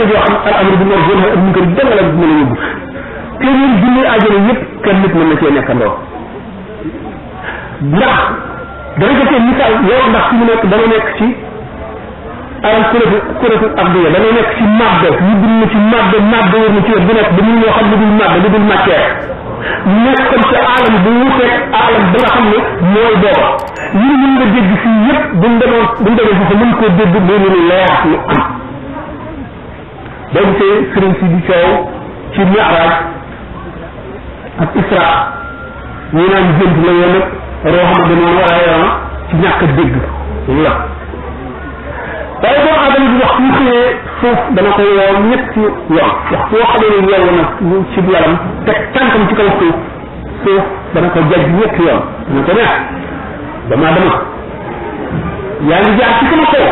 àjjana joo xam al amru bil ma'ruf wa nahyi anil munkar danga la mën a yóbbu téeméer junni àjjana yëpp kenn nit mën na cee nekkandoo ndax dana ko tee misaal yow ndax fi mu nekk dana nekk ci alal kurétu abdiya dana nekk ci màdd ñu bind ci màdd wër na ci wet bu nekk ba ñu ñoo xam lu dul màdd lu dul matière nekk comme ci alam bu wuteeg alam ba nga xam ne mooy booba ñun mën nga dégg fii yëpp buñ demee foofu mën koo dégg loolu ni leer lu am boo gisee sëriñ si di coow ci mi'raj ak isra ñu naan gént la yoon nag roo xam ne noonu waaye ci ñàkk a dégg la waaye doomu aadama bi wax ñu xëyee suuf dana ko woo ñetti yoon wax boo xamee ne yeewu na ci yaram teg tànkam ci kaw suuf dana ko jaj ñetti yoon dana ko neex dama yaa ngi jaar ci sama kaw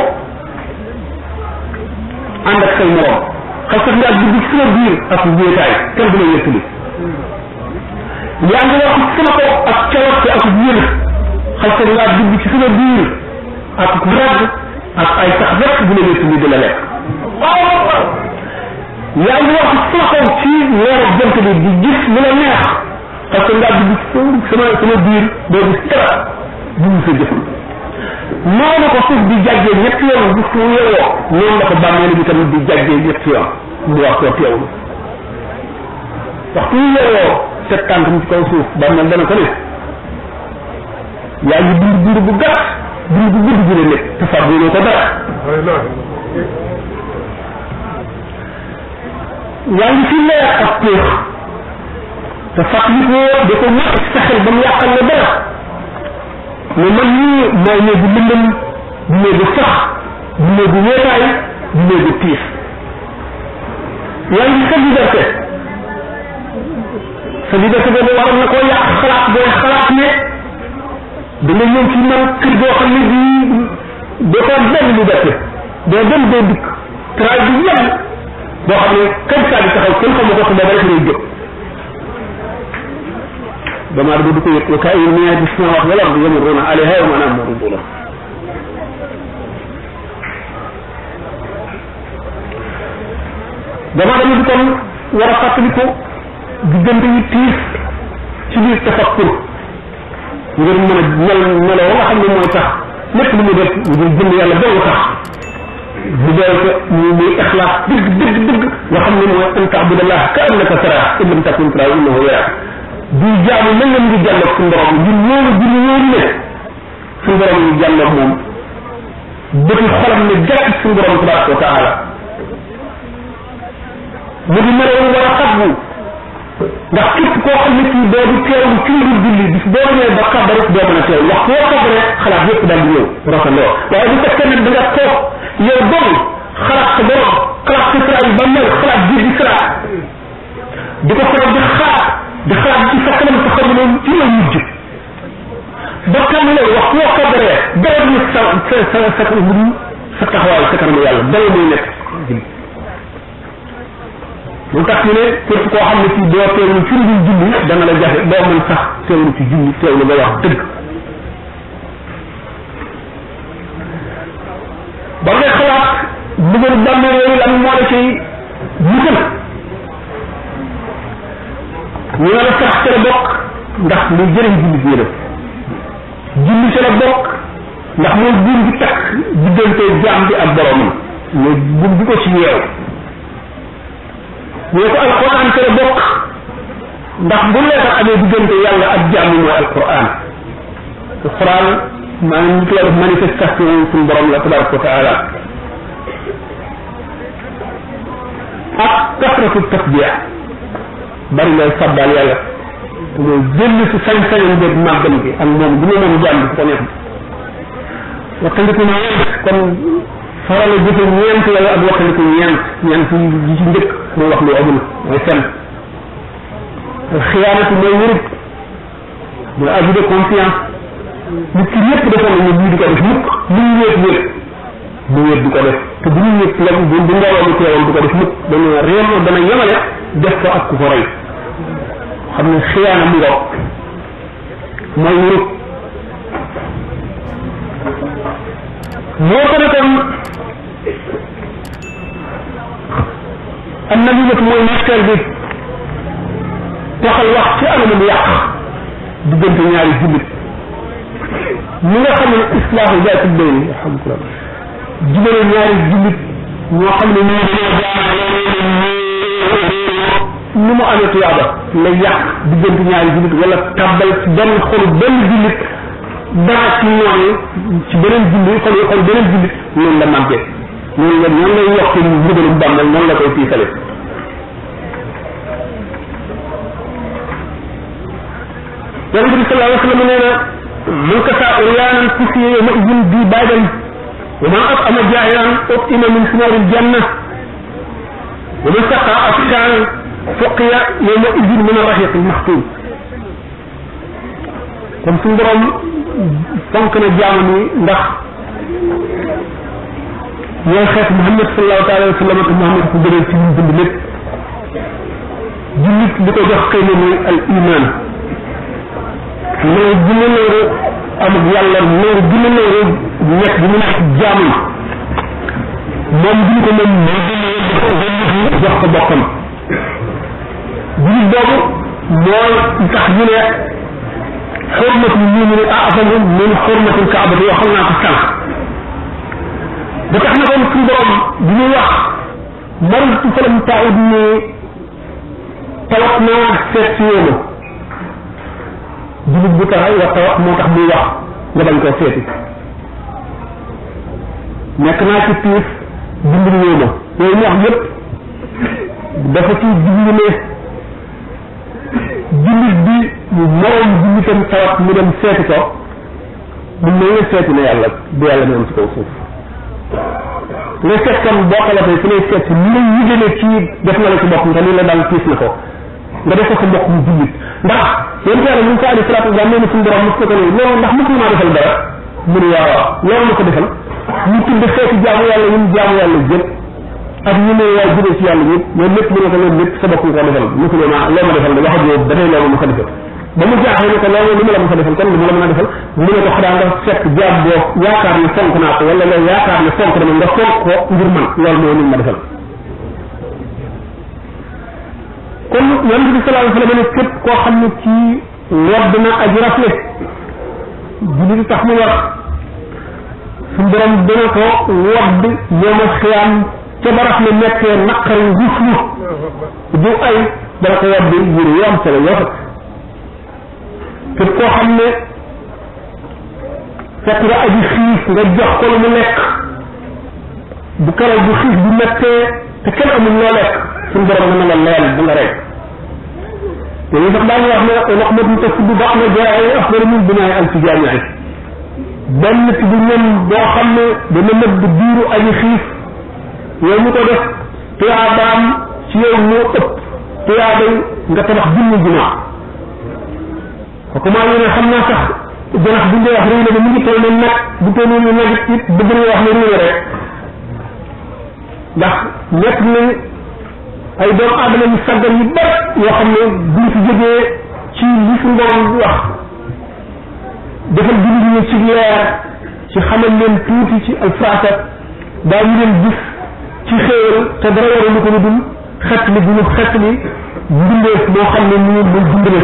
ànd ak say morom xasat nga dugg ci sama biir ak wéetaay kenn du la yëttali yaa ngi wax ci sama kaw ak cawarte ak yël xasat nga dugg ci sama biir ak rag ak ay sax rek bu la yëttali di la lekk yaa ngi wax ci sama kaw ci leer jant bi di gis lu la neex xasat nga dugg ci sama biir doo gis dara bu sa jëfam noonu ko suuf di jàggee ñetti yoon bu fu yeewoo noonu la ko bàmmeel bi tamit di jàggee ñetti yoon mu wax koo teewlu waxtu yeewoo teg tànkam ci kaw suuf bàmmeel dana ko ne yaa ngi dund bu gàtt dund bu gudd gi la nekk te fàgguloo ko dara yaa ngi fi leer ak péex te fàttalikoo da ko ñàkk ci sa xel ba mu yàqal la dara mais man nii mooy néegu lëndëm du néegu sax du néegu wéetaay du néegu tiis yaa ngi sa liberté boobu waroon na koo yàq xalaat booy xalaat ne da nga ñëw ci man kër goo xam ne bii doo ko am benn liberté doo dem doo dikk travail bu yàgg boo xam ne kañ saa di taxaw kenn xamu ko booba rek lay jóg dama do du ko yëg wa ka'ayyin min ayatin fis samawati wal ardi yamurruna alayha wa ma namuruna dama dama di kon war a fàttaliku diggante yi tiis ci biir tafakkur ngir mën a melo nga xam ne mooy tax lépp lu mu def ngir jënd yàlla dong tax bu doy ko muy ixlaas dëgg nga xam ne mooy an ta'budallaha ka annaka taraahu in lam takun taraahu innahu yaraak di jaamu mel na ngi jàlloog suñu borom ngir wóolu gi ñu wóolu ne suñu borom ñu jàlloog moom bëti xolam ne gàtt suñu borom tabaraka wa taala mu di meloon war a xatbu ndax képp koo xam ne kii doo di teewlu ci lu julli bis boo ñëwee ba kàbba rek doo mën a teew wax boo kàbba rek xalaat yépp daal di ñëw rafandoo waaye bu fekkee nag da nga toog yow dong xalaat sa borom xalaat sa siraat ba mel xalaat biir di siraat di ko faral di xalaat ci sa kanam sa xam ne ci la mujj ba kan la wax boo kàbbaree dara ñu sa taxawaay sa kanam yàlla dara muy nekk lu tax ñu ne képp koo xam ne ci doo teewlu ci lu julli dana la jafe doo mën sax teewlu ci julli teewlu nga wax dëgg ba ngay xalaat bëggal bàmmeel yooyu lan moo la ciy musal ñu ne la sax ca la bokk ndax muy jëriñ julli bi la julli ca la bokk ndax mooy buum bi takk diggante jaam bi ak boromam mooy buum bi ko ci yeew ñu ko alquran ca la bokk ndax bu leetar amee diggante yàlla ak jaam mooy alquran maanaam ñu koy def manifestation suñu borom la tabaraka wa taala ak kasratu tasbih bari ngay sabbal yàlla mooy jënd si sañ-sañam beeg màggam bi ak moom bu ñu moom jàmm su ko neex waxtandiku ñeent kon faral a jëfe ñeent la ak waxtandiku ñeent yi ci njëkk mooy wax lu amul mooy fen xiyaanatu mooy wérut mooy abus de confiance nit ki ñëpp defoon nañu lii di ko def mukk lu ñu wéet mu wéet di ko def te bu ñu wéet la bu mbooloo mu teewoon di ko def mukk dana réem dana yemale def ko ak ku ko rey xam ne xiyaana mu ngoog mooy wérut moo ko ne kon am na li mooy nekkal bi taxal wax ci anam yàq diggante ñaari jullit ñi nga xam ne islaahu zaati bayn alhamdulillah jubale ñaari jullit ñoo xam ne ñoo ni mu amee tuyaaba la yàq diggante ñaari jullit wala tàbbal ci benn xolu benn jullit dara ci ñooñu ci beneen jullit xol beneen jullit noonu la màggee noonu lay yokk mbugalum bàmmeel noonu la koy tiisale yonente bi sallallahu alayhi wa sallam nee na man kasa uryaanan kusiya yawma idin bi baadan wa man at'ama jaa'iran utima min simaaril janna wa man saqa asqaan fuqiya yawma idin min ar-rahiq al-maxtuum kon suñu borom fonk na jaamu ni ndax ñooy xeet Muhammad sallallahu alayhi wa sallam te Muhammad ko gënal ci ñu dund lépp jullit li ko jox xëy na mooy al iman loolu dina loolu amul yàlla loolu dina loolu nekk bi mu nekk jaamu moom duñ ko moom moo jox ko bokkam jullit boobu mooy tax ñu ne xurmatul mu'min a'zamu min xurmatil kaabati yoo xam naa ko sànq ba tax na kon suñu borom bi ñuy wax maritu falam taud ni tawat naa seet si yéema jullit bu tax wax tawat moo tax muy wax nga bañ koo seeti nekk naa ci tiis dimbali yéema yooyu mu wax yëpp dafa ci jublu ne jullit bi moroom jullitam tawat mu dem seeti ko mun na nga seeti ne yàlla bu yàlla ne am ci kaw suuf nga seet kon boo ko lafee fi lay seet si li lay yëgale ci def na la ci bopp nga li la daal tiis na ko nga def ko sa mbokk mu jullit ndax yéen yàlla Musa alayhi salaatu wa salaam nee na suñu borom mos na ko ne loolu ndax mos maa defal dara mu ne waaw loolu ma ko defal ñu tudd xeeti jaamu yàlla ñun jaamu yàlla jëpp ak ñu ne waay jëlee ci yàlla ñëpp loolu lépp mu ne ko loolu lépp sa bopp nga ko defal mosuloo naa loo ma defal wax jooju dafay loolu ma ko defal ba mu jaaxee ne ko loolu li ma la ma ko defal kon li ma la mën a defal mu ne ko xanaa nga fekk jaam boo yaakaar ne fonk naa ko wala nga yaakaar ne fonk dama nga fonk ko ngir man loolu moo ni ma defal kon yonent bi sallallahu alayhi wa sallam ne képp koo xam ne ci wodd na aji rafle jullit tax mu wax suñ borom dana ko wodd yooma xiyaam ca ba rafle nekkee naqari ruslu du ay dana ko wodd yére yoo am solo yoo xam képp koo xam ne fekk nga aji xiif nga jox ko lu mu lekk bu keroog bu xiif bu mettee te kenn amul loo lekk suñu borom dana la leel bu nga rek te ñu sax daañu wax ne loxmatu tasuddu ba'da jaa'i afdalu min binaa'i alfi jaami'i benn ci bu ñëm boo xam ne dana nëbb diiru aji xiif yow ñu ko def tuyaabaam ci yow moo ëpp tuyaabay nga tabax junni jumaa kooku maa ngi ne xam naa sax janax bu ñu wax réew la mu ngi toll ne nag bu toll ne nag it bëgg na wax ne réew rek ndax nekk na ay doomu aadama yu saggan yu bari yoo xam ne buñ fi jógee ci li suñu borom di wax defal jullit ñi ci leer ci xamal leen tuuti ci alfrasa daa ñu leen gis ci xéewal te dara waralu ko lu dul xet li bu ñu xet li mbindeef moo xam ne ñu muy dundale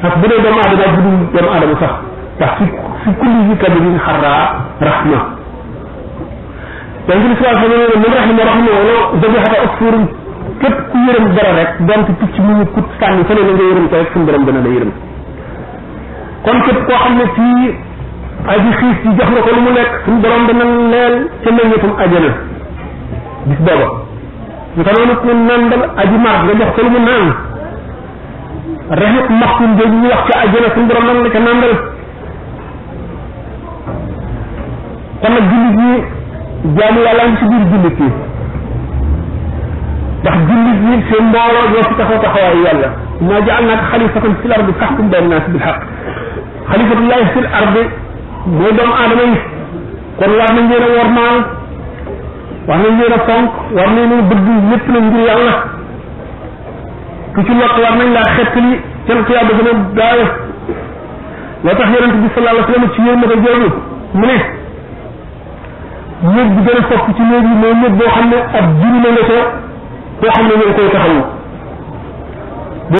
ak bu dee doomu aadama bu dul doomu aadama sax ndax fi kulli yi kabirin xarraa rahma donc l'islam xam ne min rahima rahma wala zabihata asfurin képp ku yërëm dara rek donte picc mu ñu kut sànni fële la nga yërëm ko rek suñu borom dana la yërëm kon képp koo xam ne fii aji xiif ci jox nga ko lu mu lekk suñu borom dana leel ca meññetum ajana bis booba ñu ko noonu ku nandal aji mar nga jox ko lu mu naan raxiq maxtum jooju ñu wax ca ajana suñu borom nan la ca nandal kon nag jullit ñi jaamu yàlla ngi si biir jullit yi ndax jullit ñi seen mbooloo ñoo fi taxaw taxawaayu yàlla maa ja'alnaaka xalifatan fil ardi fahkum bayna naasi bil haqq xalifatullahi fil ardi mooy doomu aadama yi kon war nañ leen a wormaal war nañ leen a fonk war nañ leen a bëgg lépp na ngir yàlla ku ci lott war nañ laa xettali kenn ku yàlla gën a gaawe loo tax yonent bi sallallahu alayhi wa sallam ci yéen ma ko jooju mu ne néeg bi gën a sopp ci néeg yi mooy néeg boo xam ne ab juri na nga ca koo xam ne ñu ngi koy taxawu